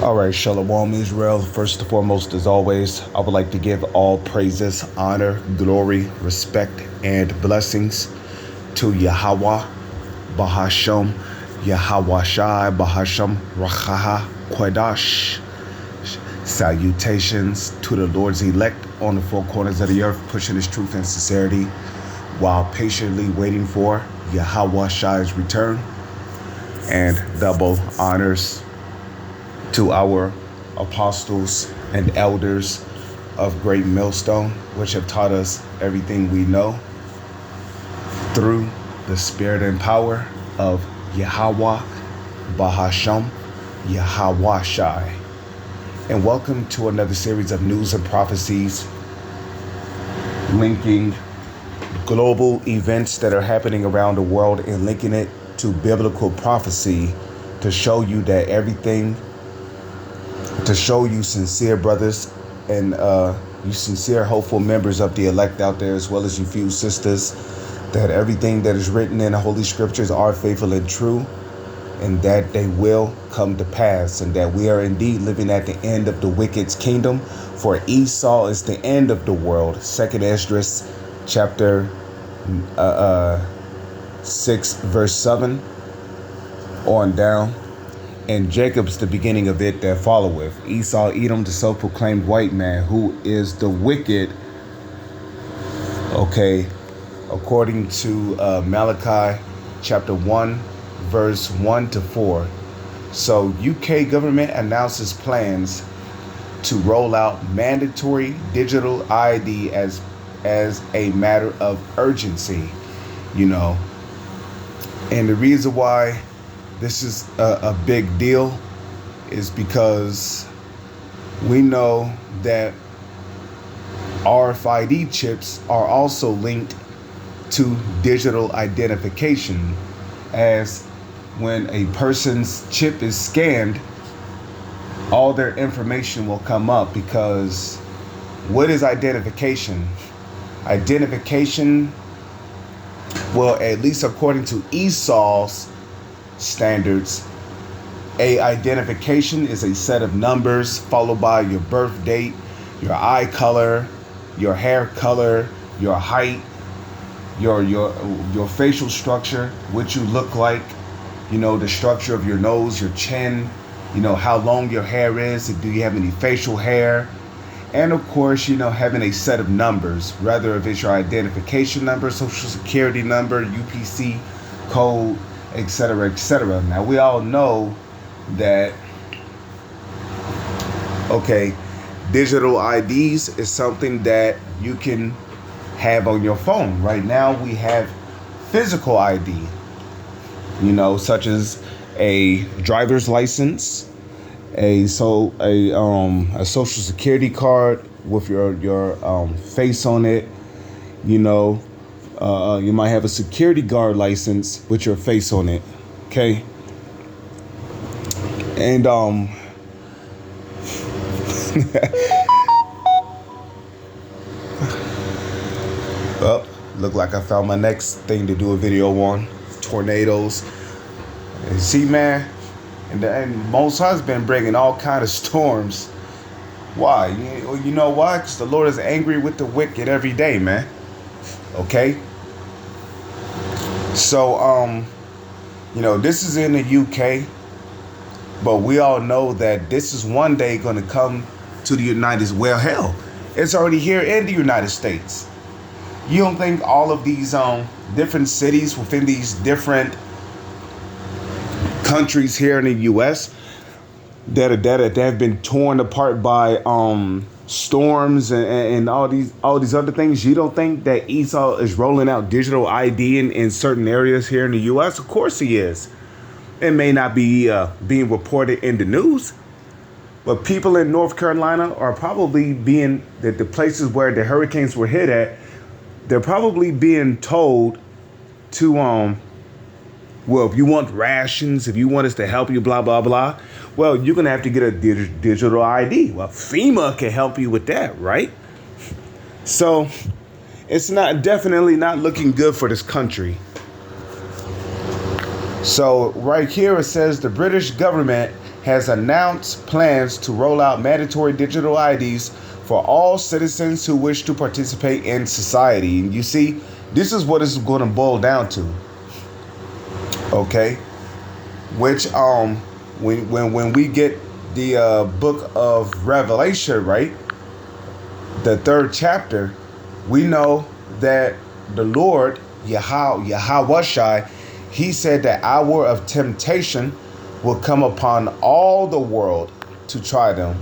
All right, Shalom Israel. First and foremost, as always, I would like to give all praises, honor, glory, respect, and blessings to Yahweh, Bahasham, Yahweh Shai, Bahasham, Rachaha, Quadash. Salutations to the Lord's elect on the four corners of the earth, pushing his truth and sincerity while patiently waiting for Yahweh Shai's return. And double honors to our apostles and elders of Great Millstone, which have taught us everything we know through the spirit and power of Yahweh, Bahasham, Yahweh Shai. And welcome to another series of news and prophecies linking global events that are happening around the world and linking it to biblical prophecy to show you that everything, to show you sincere brothers and you sincere hopeful members of the elect out there, as well as you few sisters, that everything that is written in the Holy Scriptures are faithful and true, and that they will come to pass, and that we are indeed living at the end of the wicked's kingdom, for Esau is the end of the world. Second Esdras chapter 6 verse 7 on down. And Jacob's the beginning of it that followeth. Esau, Edom, the self-proclaimed white man, who is the wicked, okay, according to Malachi chapter 1 verse 1 to 4. So UK government announces plans to roll out mandatory digital ID as a matter of urgency, you know. And the reason why this is a big deal is because we know that RFID chips are also linked to digital identification, as when a person's chip is scanned, all their information will come up. Because what is identification? Identification, well, at least according to Esau's standards, a identification is a set of numbers followed by your birth date, your eye color, your hair color, your height, your facial structure, what you look like, you know, the structure of your nose, your chin, you know, how long your hair is, do you have any facial hair, and of course, you know, having a set of numbers, whether if it's your identification number, social security number, UPC code, etc., etc. Now, we all know that, okay, digital IDs is something that you can have on your phone. Right now, we have physical ID, you know, such as a driver's license, a social security card with your face on it, you know. You might have a security guard license with your face on it, okay? And oh, look like I found my next thing to do a video on, tornadoes. And see, man, and Most High's been bringing all kind of storms. Why? You know why? Because the Lord is angry with the wicked every day, man. Okay? So, you know, this is in the UK, but we all know that this is one day going to come to the United States. Well, hell, it's already here in the United States. You don't think all of these different cities within these different countries here in the U.S. that have been torn apart by storms and all these other things, you don't think that Esau is rolling out digital ID in certain areas here in the U.S.? Of course he is. It may not be being reported in the news, but people in North Carolina are probably being, the places where the hurricanes were hit at, they're probably being told to, well, if you want rations, if you want us to help you, blah, blah, blah, well, you're going to have to get a digital ID. Well, FEMA can help you with that, right? So it's definitely not looking good for this country. So right here it says the British government has announced plans to roll out mandatory digital IDs for all citizens who wish to participate in society. And you see, this is what it's going to boil down to. Okay, which when we get the book of Revelation, right, the 3rd chapter, we know that the Lord Yahweh, he said that hour of temptation will come upon all the world to try them.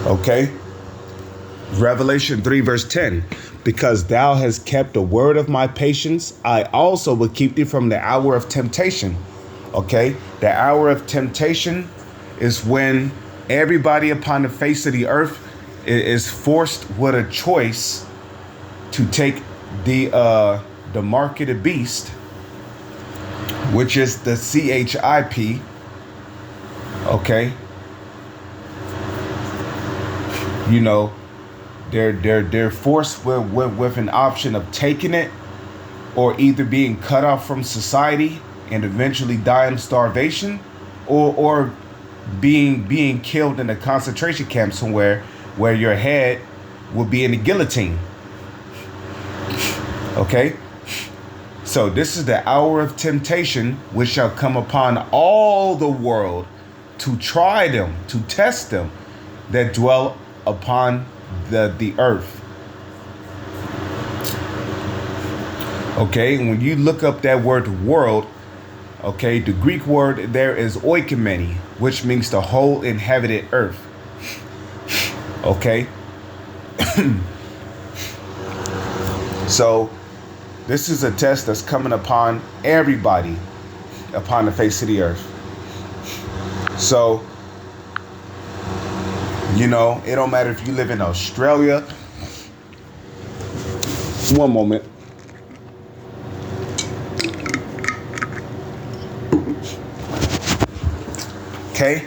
Okay. Revelation 3 verse 10. Because thou hast kept the word of my patience, I also will keep thee from the hour of temptation. Okay. The hour of temptation is when everybody upon the face of the earth is forced with a choice to take the mark of the beast, which is the CHIP. Okay. You know, they're forced with an option of taking it, or either being cut off from society and eventually dying of starvation, or being killed in a concentration camp somewhere where your head will be in the guillotine. Okay? So this is the hour of temptation which shall come upon all the world to try them, to test them that dwell upon the earth. Okay, and when you look up that word world, okay, the Greek word there is oikomeni, which means the whole inhabited earth. Okay. So this is a test that's coming upon everybody upon the face of the earth. So, you know, it don't matter if you live in Australia. One moment. Okay?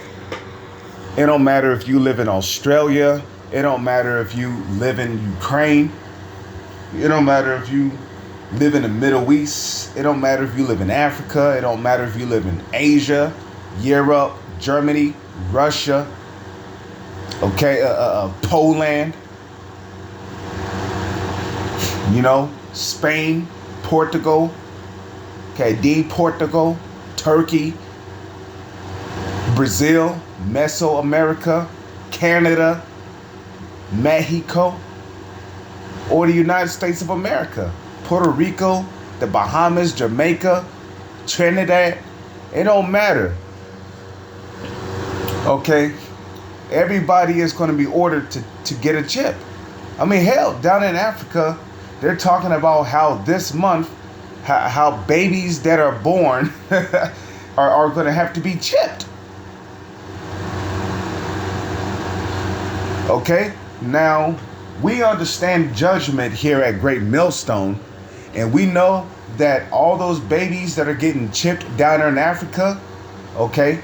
It don't matter if you live in Australia. It don't matter if you live in Ukraine. It don't matter if you live in the Middle East. It don't matter if you live in Africa. It don't matter if you live in Asia, Europe, Germany, Russia. Okay, Poland, you know, Spain, Portugal, okay, Portugal, Turkey, Brazil, Mesoamerica, Canada, Mexico, or the United States of America, Puerto Rico, the Bahamas, Jamaica, Trinidad. It don't matter. Okay. Everybody is going to be ordered to get a chip. I mean, hell, down in Africa, they're talking about how this month, how babies that are born are going to have to be chipped. Okay, now we understand judgment here at Great Millstone, and we know that all those babies that are getting chipped down there in Africa, okay,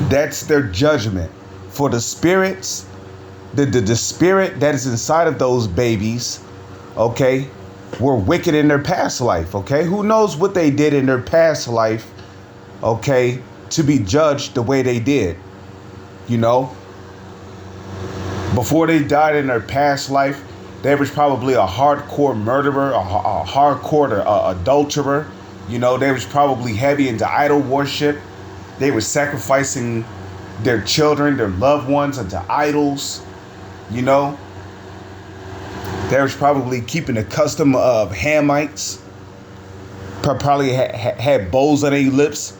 that's their judgment for the spirits, the spirit that is inside of those babies, okay, were wicked in their past life, okay? Who knows what they did in their past life, okay, to be judged the way they did, you know? Before they died in their past life, they was probably a hardcore murderer, a hardcore adulterer, you know? They was probably heavy into idol worship. They were sacrificing their children, their loved ones unto idols, you know. They was probably keeping the custom of Hamites. Probably had bowls on their lips.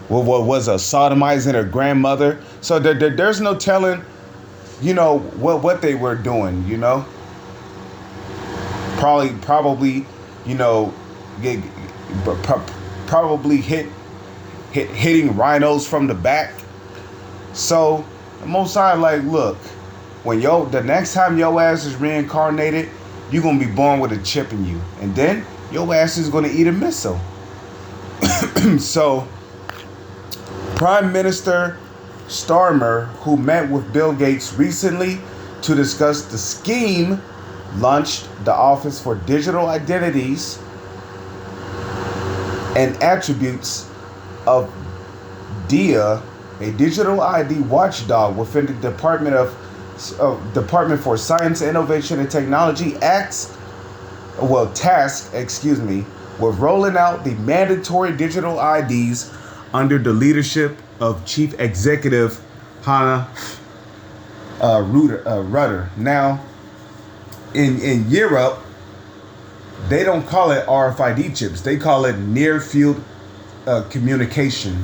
What was sodomizing their grandmother. So there's no telling, you know, what they were doing, you know. Probably, you know, probably hitting rhinos from the back. So the Most High, like, look, when the next time your ass is reincarnated, you're gonna be born with a chip in you, and then your ass is gonna eat a missile. So Prime Minister Starmer, who met with Bill Gates recently to discuss the scheme launched the Office for Digital Identities and Attributes of DIA, a digital ID watchdog within the Department for Science, Innovation, and Technology, tasked with rolling out the mandatory digital IDs under the leadership of Chief Executive Hannah Rutter. Now, in Europe, they don't call it RFID chips. They call it near field communication.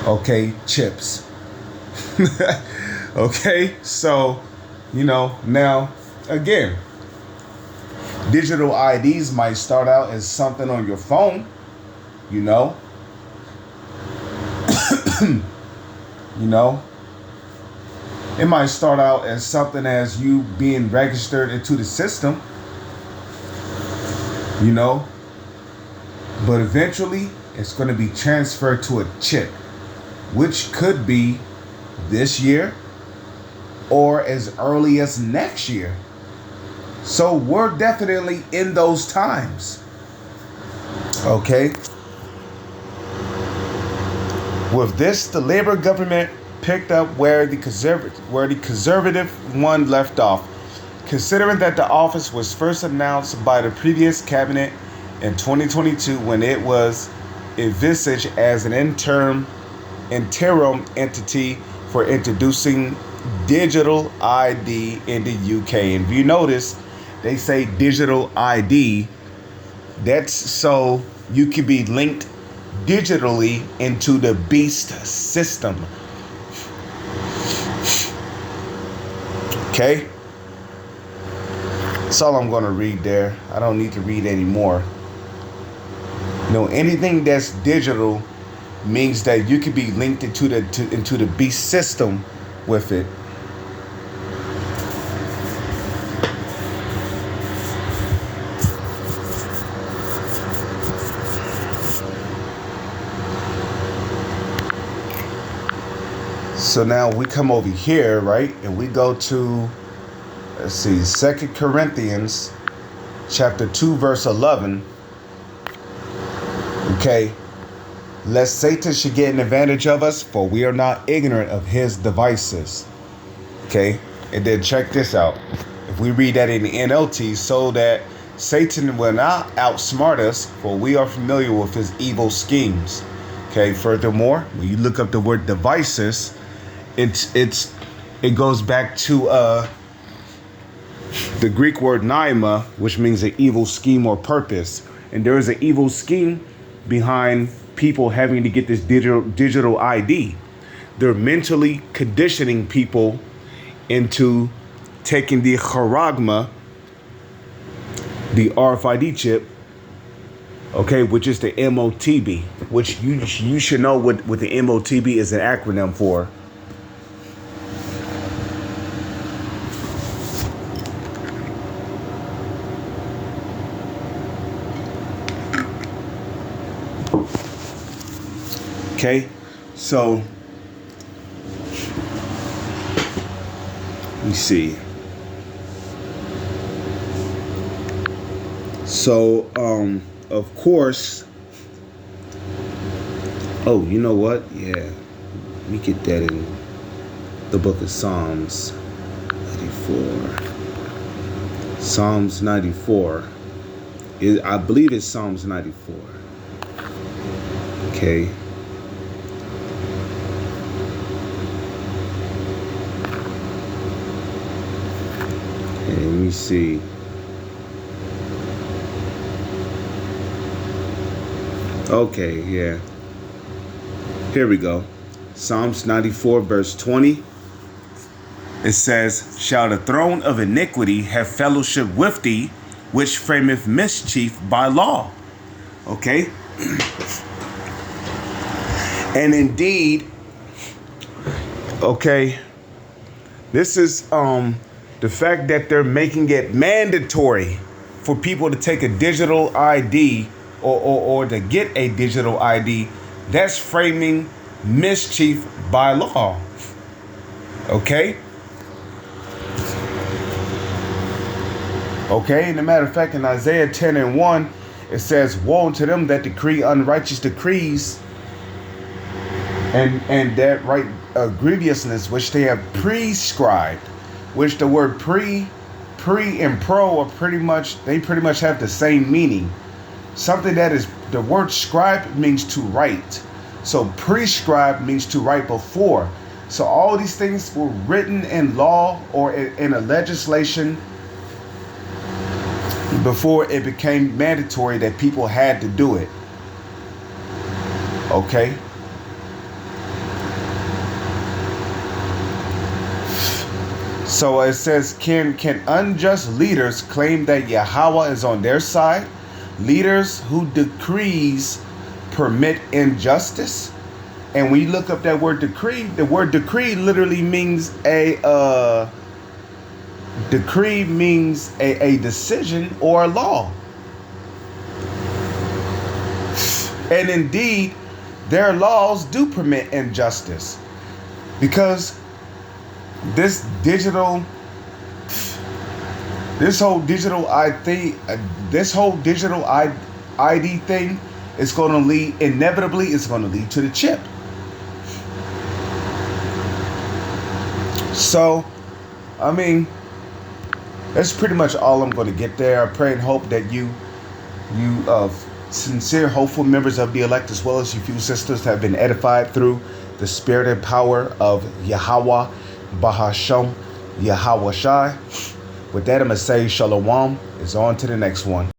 Okay, chips. Okay, so, now, again, digital IDs might start out as something on your phone, It might start out as something as you being registered into the system, but eventually it's going to be transferred to a chip, which could be this year or as early as next year. So we're definitely in those times. Okay. With this, the Labor government picked up where the conservative one left off, considering that the office was first announced by the previous cabinet in 2022 when it was envisaged as an interim entity for introducing digital ID in the UK. And if you notice, they say digital ID. That's so you can be linked digitally into the beast system. Okay? That's all I'm going to read there. I don't need to read anymore. Anything that's digital means that you can be linked into the beast system with it. So now we come over here, right? And we go to, 2 Corinthians chapter 2, verse 11. Okay. Lest Satan should get an advantage of us, for we are not ignorant of his devices. Okay. And then check this out. If we read that in the NLT, so that Satan will not outsmart us, for we are familiar with his evil schemes. Okay. Furthermore, when you look up the word devices, it goes back to the Greek word naima, which means an evil scheme or purpose. And there is an evil scheme behind people having to get this digital ID. They're mentally conditioning people into taking the charagma, the RFID chip, okay, which is the MOTB, which you should know what the MOTB is an acronym for. Okay, so let me see. So, of course, oh, you know what? Yeah, let me get that in the book of Psalms 94. Psalms 94. I believe it's Psalms 94. Okay. Let me see. Okay, yeah. Here we go. Psalms 94, verse 20. It says, "Shall the throne of iniquity have fellowship with thee, which frameth mischief by law?" Okay. And indeed, okay, this is the fact that they're making it mandatory for people to take a digital ID or to get a digital ID. That's framing mischief by law. Okay? Okay, and a matter of fact, in Isaiah 10:1, it says, "Woe unto them that decree unrighteous decrees, and that right grievousness which they have prescribed," which the word pre and pro are pretty much have the same meaning. Something that is, the word scribe means to write. So prescribe means to write before. So all these things were written in law or in a legislation before it became mandatory that people had to do it. Okay? So it says, can unjust leaders claim that Yahweh is on their side? Leaders who decrees permit injustice? And when you look up that word decree, the word decree literally means a decision or a law. And indeed, their laws do permit injustice, because this whole digital ID thing is going to lead, inevitably, it's going to lead to the chip. So, I mean, that's pretty much all I'm going to get there. I pray and hope that you sincere, hopeful members of the elect, as well as you few sisters, have been edified through the spirit and power of Yahweh, Bahasham, Yahweh Shai. With that, I'm going to say Shalom. It's on to the next one.